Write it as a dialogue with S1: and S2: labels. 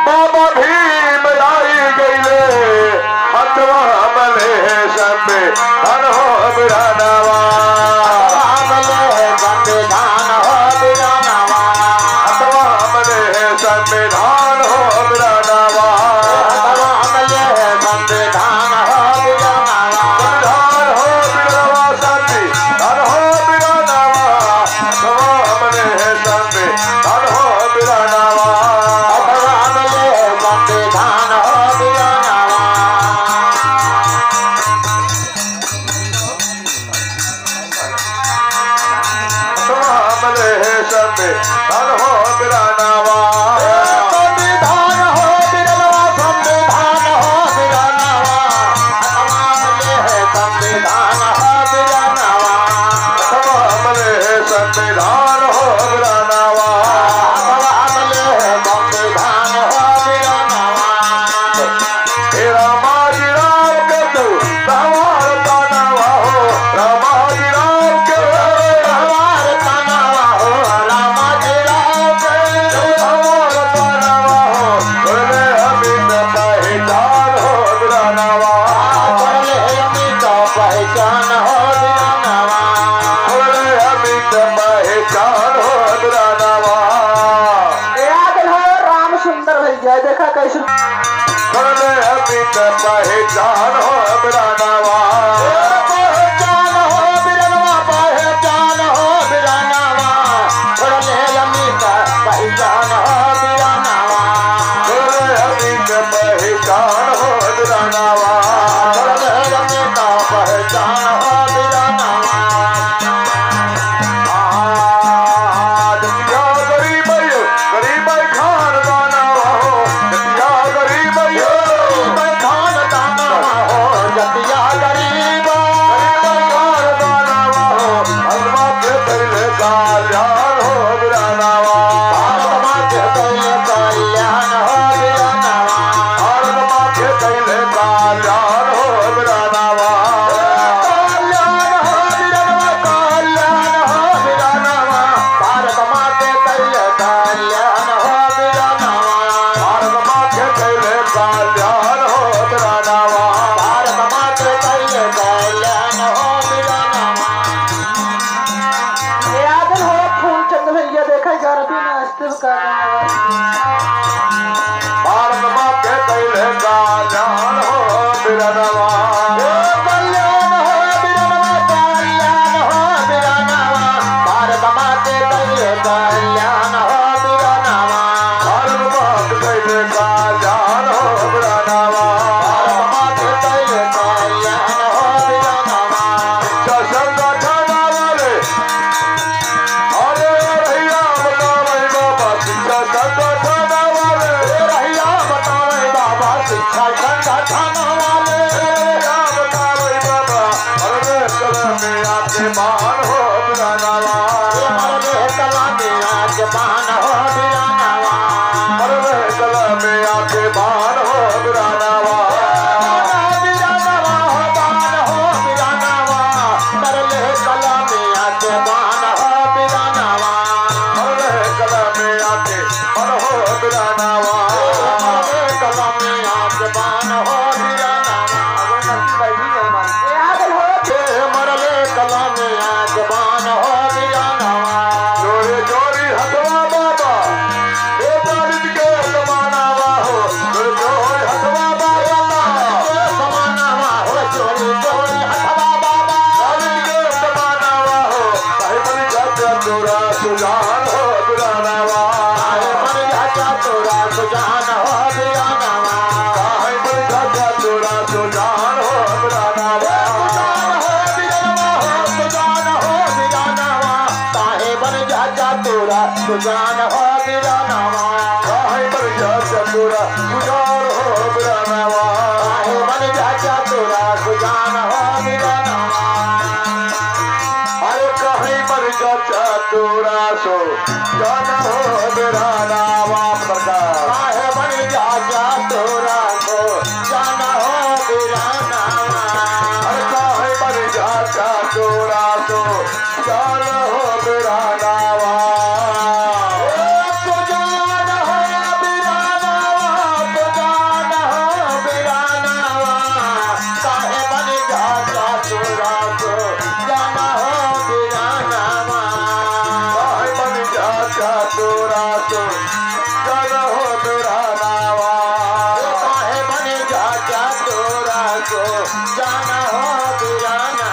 S1: बाबा भीम आई गईले हथवा मले सबे धन हो बिरानावा मले संविधान हो बिरानावा हथवा मले संविधान हो बिरानावा हथवा मले संविधान हो बिरानावा संविधान हो बिरानावा संविधान हो बिरानावा हथवा मले संविधान हो बिरानावा हथवा मले संविधान हो बिरानावा मले संविधान हो बिरानावा संविधान हो बिरानावा संविधान हो बिरानावा मले संविधान हो बिरानावा मले संविधान हो बिरानावा मले संविधान हो बिरानावा हे रामाजी राम के तू रामार तानावा हो रामाजी राम के रामार तानावा हो रामाजी राम के रामार तानावा हो बोले अमित पहचान हो बिरानावा बोले अमित पहचान हो बिरानावा बोले अमित पहचान हो बिरानावा
S2: याद है राम सुंदर भैया देखा कैसे
S1: बोले अमित पहचान हो बिरानावा
S2: पहचान हो बिरानावा पहचान हो बिरानावा बोले अमित पहचान हो बिरानावा
S1: बोले अमित पहचान हो बिरानावा
S2: बोले अमित पहचान हो बिरानावा
S1: जतिया गरीब गरीब खान दानावा हो जतिया गरीब
S2: खान दानावा हो जतिया गरीब
S1: खान दानावा हो हलवा के पहले कल्याण हो बिरानावा
S2: भारत माँ के पहले कल्याण हो बिरानावा
S1: भारत माँ के पहले कल्याण हो बिरानावा
S2: कल्याण हो बिरानावा कल्याण हो बिरानावा भारत माँ के पहले कल्याण हो बिरानावा
S1: भारत माँ के पहले कल्याण हो बिरानावा
S2: भारत माँ के पहले कल्याण हो बिरानावा याद हो फूलचंद भैया देखा गारती नाचते का
S1: भारत माँ के पहले कल्याण हो बिरानावा
S2: कल्याण हो बिरानावा कल्याण हो बिरानावा भारत माँ के पहले कल्याण हो बिरानावा
S1: भारत माँ के पहले कल्याण हो बिरानावा
S2: भारत माँ के पहले कल्याण हो बिरानावा
S1: संगठन वाले अरे भैया बताओ बाबा शिक्षा संगठन वाले
S2: रहिया बतावे बाबा शिक्षा संगठन वाले
S1: भैया बताओ बाबा अरे कलम में आपके मान हो बिरानावा
S2: मरने कला में आज मान हो बिरानावा
S1: अरे कलम में आपके मान हो बिरानावा
S2: बिरानावा हो बान हो बिरानावा मरने कला में आज मान हो बिरानावा
S1: अरे कलम में आपके मान हो बिरानावा
S2: मरने कला में आज मान हो बिरानावा याद हो मरने कला में आज मान हो बिरानावा
S1: जोरे जोरी हथवा बाबा हे दलित के समानावा हो जोरे जोरी हथवा बाबा
S2: समानावा हो चोरी चोरी हथवा बाबा
S1: दलित के समानावा हो काहे बनी जाते चोरा सुजान हो बिरानावा
S2: काहे बन जाता तोरा सुजान हो बिरानावा
S1: काहे बनी जाते चोरा सुजान हो बिरानावा
S2: सुजान हो बिरानावा काहे बन जाता तोरा सुजान हो बिरानावा
S1: काहे बनी जाते चोरा सुजान हो बिरानावा
S2: काहे बन जाता तोरा सुजान हो बिरानावा
S1: अरे काहे बनी जाते चोरा सुजान हो बिरानावा प्रकार
S2: काहे बन जाता तोरा सुजान हो बिरानावा
S1: अरे काहे बनी जाते चोरा सुजान हो बिरानावा
S2: सुजान हो बिरानावा
S1: तोरा तो जन हो दुरानावा
S2: काहे बन जा तोरा को जाना हो बिराना